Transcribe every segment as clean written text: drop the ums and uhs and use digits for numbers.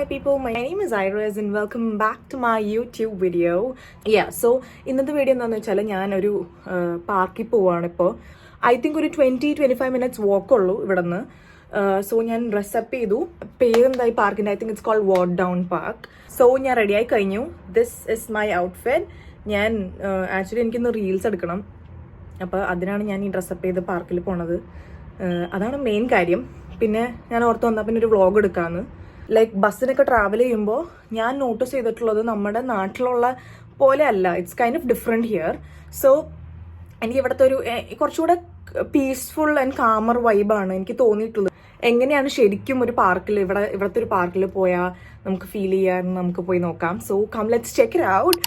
people, my name is Iris and welcome back to my YouTube video. So ഇന്നത്തെ video എന്താണെന്ന് വെച്ചാൽ ഞാനൊരു പാർക്കിൽ പോവാണ് ഇപ്പോൾ. ഐ തിങ്ക് ഒരു 20-25 minutes walk ഉള്ളൂ ഇവിടെ നിന്ന്. സോ ഞാൻ ഡ്രസ്സപ്പ് ചെയ്തു. പേരെന്തായി പാർക്കിൻ്റെ? I think it's called Walk Down Park. So ഞാൻ റെഡിയായി കഴിഞ്ഞു. This is my outfit. ഞാൻ ആക്ച്വലി എനിക്കിന്ന് റീൽസ് എടുക്കണം. അപ്പോൾ അതിനാണ് ഞാൻ ഈ ഡ്രസ്സപ്പ് ചെയ്ത് പാർക്കിൽ പോണത്. അതാണ് മെയിൻ കാര്യം. പിന്നെ ഞാൻ ഓർത്ത് വന്നാൽ പിന്നെ ഒരു വ്ളോഗ് എടുക്കാമെന്ന്. ലൈക്ക് ബസ്സിനൊക്കെ ട്രാവൽ ചെയ്യുമ്പോൾ ഞാൻ നോട്ടീസ് ചെയ്തിട്ടുള്ളത് നമ്മുടെ നാട്ടിലുള്ള പോലെ അല്ല. It's kind of different here. So എനിക്ക് ഇവിടുത്തെ ഒരു കുറച്ചുകൂടെ പീസ്ഫുൾ ആൻഡ് കാമർ വൈബാണ് എനിക്ക് തോന്നിയിട്ടുള്ളത്. എങ്ങനെയാണ് ശരിക്കും ഒരു പാർക്കിൽ ഇവിടുത്തെ ഒരു പാർക്കിൽ പോയാൽ നമുക്ക് ഫീൽ ചെയ്യാൻ നമുക്ക് പോയി നോക്കാം. So come let's check it out.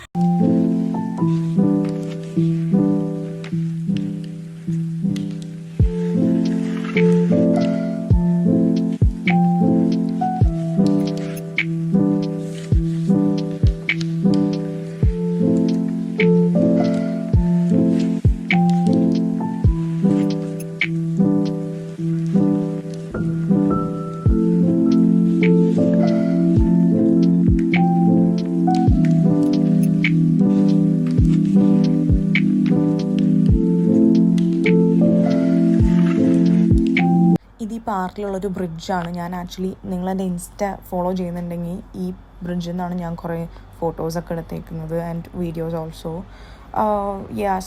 ഇത് ഈ പാർക്കിലുള്ളൊരു ബ്രിഡ്ജാണ്. ഞാൻ ആക്ച്വലി നിങ്ങളെൻ്റെ ഇൻസ്റ്റ ഫോളോ ചെയ്യുന്നുണ്ടെങ്കിൽ ഈ ബ്രിഡ്ജിൽ നിന്നാണ് ഞാൻ കുറേ ഫോട്ടോസൊക്കെ എടുത്തേക്കുന്നത് and videos also.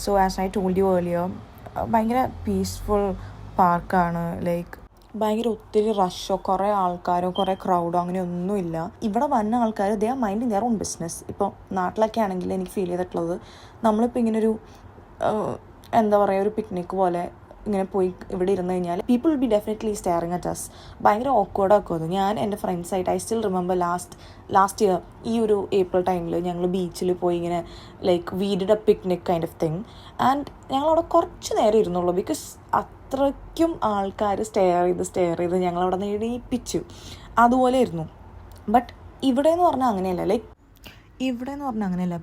So as I told you earlier, ഭയങ്കര പീസ്ഫുൾ പാർക്കാണ്. ലൈക്ക് ഭയങ്കര ഒത്തിരി റഷോ കുറേ ആൾക്കാരോ കുറേ ക്രൗഡോ അങ്ങനെയൊന്നുമില്ല. ഇവിടെ വന്ന ആൾക്കാർ they are minding their own business. ഇപ്പോൾ നാട്ടിലൊക്കെ ആണെങ്കിൽ എനിക്ക് ഫീൽ ചെയ്തിട്ടുള്ളത് നമ്മളിപ്പോൾ ഇങ്ങനൊരു എന്താ പറയുക ഒരു പിക്നിക് പോലെ ഇങ്ങനെ പോയി ഇവിടെ ഇരുന്ന് കഴിഞ്ഞാൽ people will be definitely staring at us. ഭയങ്കര ഓക്വേർഡാക്കും അത്. ഞാൻ എൻ്റെ ഫ്രണ്ട്സായിട്ട് I still remember last year ഈ ഒരു ഏപ്രിൽ ടൈമിൽ ഞങ്ങൾ ബീച്ചിൽ പോയി ഇങ്ങനെ like we did a picnic kind of thing. And ഞങ്ങളവിടെ കുറച്ച് നേരം ഇരുന്നുള്ളൂ ബിക്കോസ് അത്രയ്ക്കും ആൾക്കാർ സ്റ്റെയർ ചെയ്ത് ഞങ്ങളവിടെ നിന്ന് എണീപ്പിച്ചു. അതുപോലെ ആയിരുന്നു. ബട്ട് ഇവിടെ എന്ന് പറഞ്ഞാൽ അങ്ങനെയല്ല.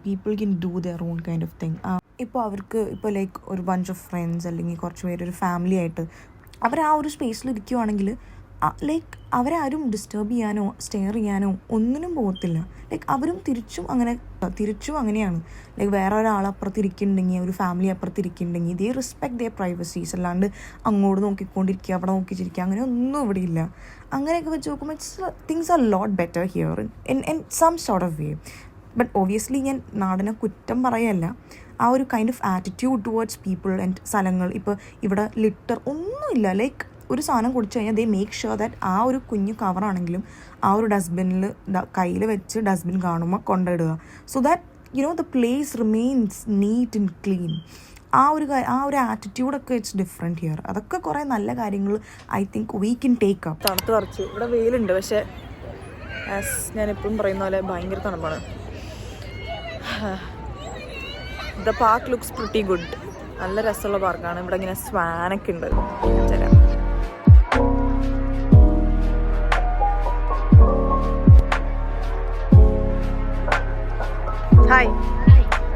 People can do their own kind of thing. ഇപ്പോൾ അവർക്ക് ഇപ്പോൾ ലൈക്ക് ഒരു ബഞ്ച് ഓഫ് ഫ്രണ്ട്സ് അല്ലെങ്കിൽ കുറച്ച് പേരൊരു ഫാമിലി ആയിട്ട് അവർ ആ ഒരു സ്പേസിൽ ഇരിക്കുവാണെങ്കിൽ ലൈക്ക് അവരാരും ഡിസ്റ്റർബ് ചെയ്യാനോ സ്റ്റെയർ ചെയ്യാനോ ഒന്നിനും പോകത്തില്ല. ലൈക്ക് അവരും തിരിച്ചും അങ്ങനെയാണ്. ലൈക്ക് വേറെ ഒരാളപ്പുറത്തിരിക്കുന്നുണ്ടെങ്കിൽ ഒരു ഫാമിലി അപ്പുറത്തിരിക്കുന്നുണ്ടെങ്കിൽ ദേ റെസ്പെക്ട് ദെയർ പ്രൈവസീസ്. അല്ലാണ്ട് അങ്ങോട്ട് നോക്കിക്കൊണ്ടിരിക്കുക അവിടെ നോക്കിച്ചിരിക്കുക അങ്ങനെ ഒന്നും ഇവിടെ ഇല്ല. അങ്ങനെയൊക്കെ വെച്ച് നോക്കുമ്പോൾ things are lot better here in some sort of way. But obviously ഞാൻ നാടിനെ കുറ്റം പറയല്ല. ആ ഒരു kind of attitude towards people and സ്ഥലങ്ങൾ. ഇപ്പോൾ ഇവിടെ ലിറ്റർ ഒന്നുമില്ല. ലൈക്ക് ഒരു സാധനം കുടിച്ചു കഴിഞ്ഞാൽ ദേ മേക്ക് ഷുവർ ദാറ്റ് ആ ഒരു കുഞ്ഞു കവറാണെങ്കിലും ആ ഒരു ഡസ്റ്റ്ബിന്നിൽ കയ്യിൽ വെച്ച് ഡസ്റ്റ്ബിൻ കാണുമ്പോൾ കൊണ്ടിടുക. So that you know the place remains neat and clean. ആ ഒരു ആറ്റിറ്റ്യൂഡൊക്കെ ഇറ്റ്സ് ഡിഫറെൻറ്റ് ഹിയർ. അതൊക്കെ കുറേ നല്ല കാര്യങ്ങൾ I think we can take up. തണുത്ത് പറിച്ചു. ഇവിടെ വെയിലുണ്ട്, പക്ഷേ ആസ് ഞാൻ എപ്പോഴും പറയുന്ന പോലെ ഭയങ്കര തണുപ്പാണ്. The park looks pretty good. നല്ല രസമുള്ള പാർക്കാണ്. ഇവിടെ ഇങ്ങനെ സ്വാനൊക്കെ ഉണ്ട്. ഹായ്,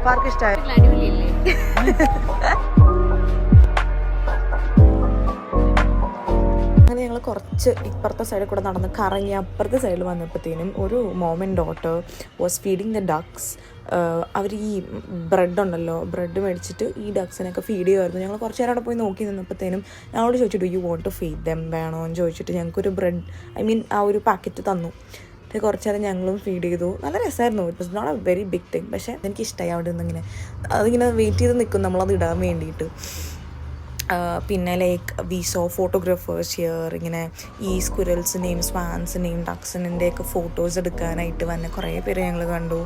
പാർക്ക് ഇഷ്ടമായി? അങ്ങനെ ഞങ്ങൾ കുറച്ച് ഇപ്പുറത്തെ സൈഡിൽ കൂടെ നടന്ന് കറങ്ങി അപ്പുറത്തെ സൈഡിൽ വന്നപ്പോഴത്തേനും ഒരു mom and daughter was feeding the ducks. അവർ ഈ ബ്രെഡ് മേടിച്ചിട്ട് ഈ ഡക്സിനൊക്കെ ഫീഡ് ചെയ്യുമായിരുന്നു. ഞങ്ങൾ കുറച്ച് നേരം അവിടെ പോയി നോക്കി നിന്നപ്പോഴത്തേനും ഞങ്ങളോട് ചോദിച്ചു do you want to feed them വേണോ എന്ന് ചോദിച്ചിട്ട് ഞങ്ങൾക്കൊരു ആ ഒരു പാക്കറ്റ് തന്നു. കുറച്ച് നേരം ഞങ്ങളും ഫീഡ് ചെയ്തു. നല്ല രസമായിരുന്നു. It was not a very big thing. പക്ഷേ എനിക്കിഷ്ടമായി അവിടെ നിന്നിങ്ങനെ അതിങ്ങനെ വെയിറ്റ് ചെയ്ത് നിൽക്കും നമ്മളത് ഇടാൻ വേണ്ടിയിട്ട്. പിന്നെ like we so photographers here. ഇങ്ങനെ ഈ സ്ക്വിറൽസിനെയും സ്വാൻസിനെയും ഡക്സിൻ്റെയൊക്കെ ഫോട്ടോസ് എടുക്കാനായിട്ട് വന്ന കുറേ പേര് ഞങ്ങൾ കണ്ടു.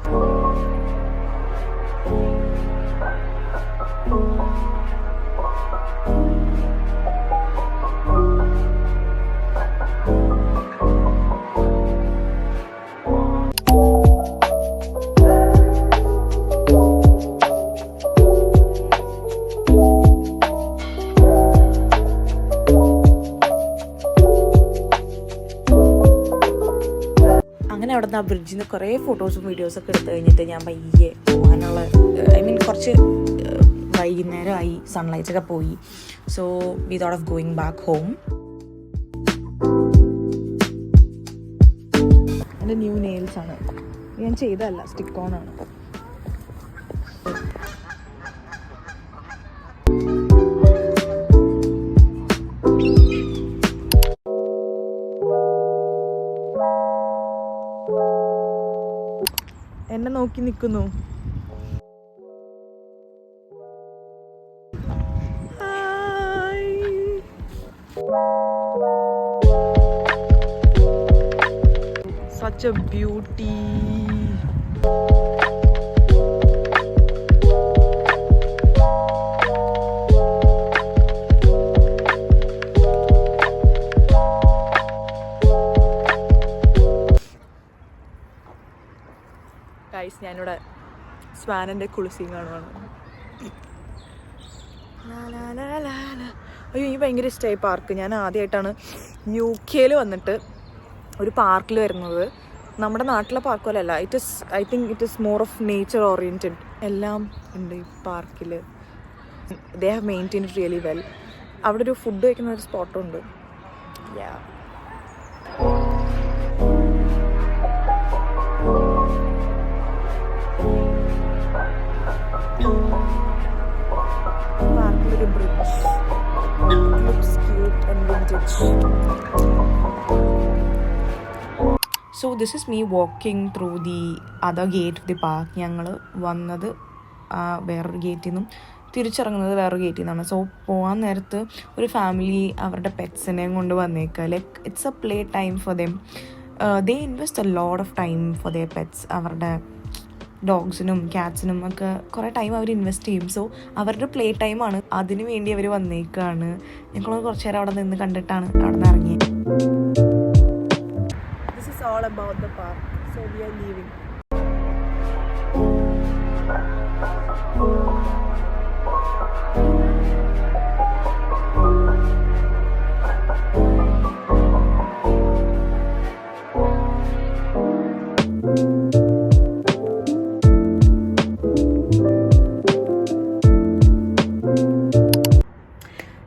അങ്ങനെ അവിടെ നിന്ന് ആ ബ്രിഡ്ജിൽ നിന്ന് കുറേ ഫോട്ടോസും വീഡിയോസൊക്കെ എടുത്ത് കഴിഞ്ഞിട്ട് ഞാൻ പയ്യെ പോകാനുള്ള കുറച്ച് വൈകുന്നേരമായി, സൺലൈറ്റൊക്കെ പോയി. So we thought of going back home. എൻ്റെ ന്യൂ നെയിൽസ് ആണ്. ഞാൻ ചെയ്തതല്ല, സ്റ്റിക്ക് ഓൺ ആണ്. എന്നെ നോക്കി നിൽക്കുന്നു. Such a beauty. ഗൈസ്, ഞാനിവിടെ സ്വാനൻ്റെ കുളിസീൻ കാണുവാണ്. അയ്യോ, എനിക്ക് ഭയങ്കര ഇഷ്ടമായി പാർക്ക്. ഞാൻ ആദ്യമായിട്ടാണ് UK വന്നിട്ട് ഒരു പാർക്കിൽ വരുന്നത്. നമ്മുടെ നാട്ടിലെ പാർക്ക് പോലെയല്ല. I think it is more of nature oriented. എല്ലാം ഉണ്ട് ഈ പാർക്കിൽ. They have maintain it really well. അവിടെ ഒരു ഫുഡ് കഴിക്കുന്ന ഒരു സ്പോട്ടും ഉണ്ട്. പാർക്കിലൊരു bridge. It looks cute and vintage. So this is me walking through the other gate of the park. ഞങ്ങൾ വന്നത് വേറൊരു ഗേറ്റിൽ നിന്നും തിരിച്ചിറങ്ങുന്നത് വേറൊരു ഗേറ്റിൽ നിന്നാണ്. സോ പോകാൻ നേരത്ത് ഒരു ഫാമിലി അവരുടെ പെറ്റ്സിനെയും കൊണ്ട് വന്നേക്കുക. Like it's a play time for them. They invest a lot of time for their pets. അവരുടെ ഡോഗ്സിനും ക്യാറ്റ്സിനും ഒക്കെ കുറേ ടൈം അവർ ഇൻവെസ്റ്റ് ചെയ്യും. സോ അവരുടെ പ്ലേ ടൈമാണ്. അതിന് വേണ്ടി അവർ വന്നേക്കുകയാണ്. ഞങ്ങൾ കുറച്ച് നേരം അവിടെ നിന്ന് കണ്ടിട്ടാണ് അവിടെ നിന്ന് ഇറങ്ങിയത്. This is all about the park. So we are leaving.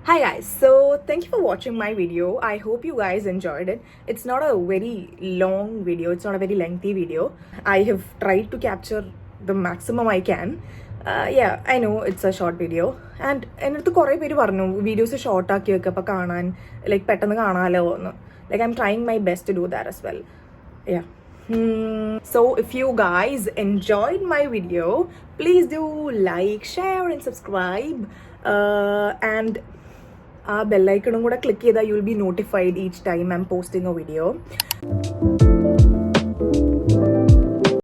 Hi guys, so thank you for watching my video. I hope you guys enjoyed it. It's not a very long video, it's not a very lengthy video. I have tried to capture the maximum I can. Yeah, I know it's a short video. And enaduthu kore peru parnu videos short aaki vekka appo kaanan like pettannu kaanalo ennu. Like I'm trying my best to do that as well. Yeah. So if you guys enjoyed my video, please do like, share and subscribe. And ആ ബെല്ലൈക്കണും കൂടെ click ചെയ്താൽ you will be notified each time I M posting A video.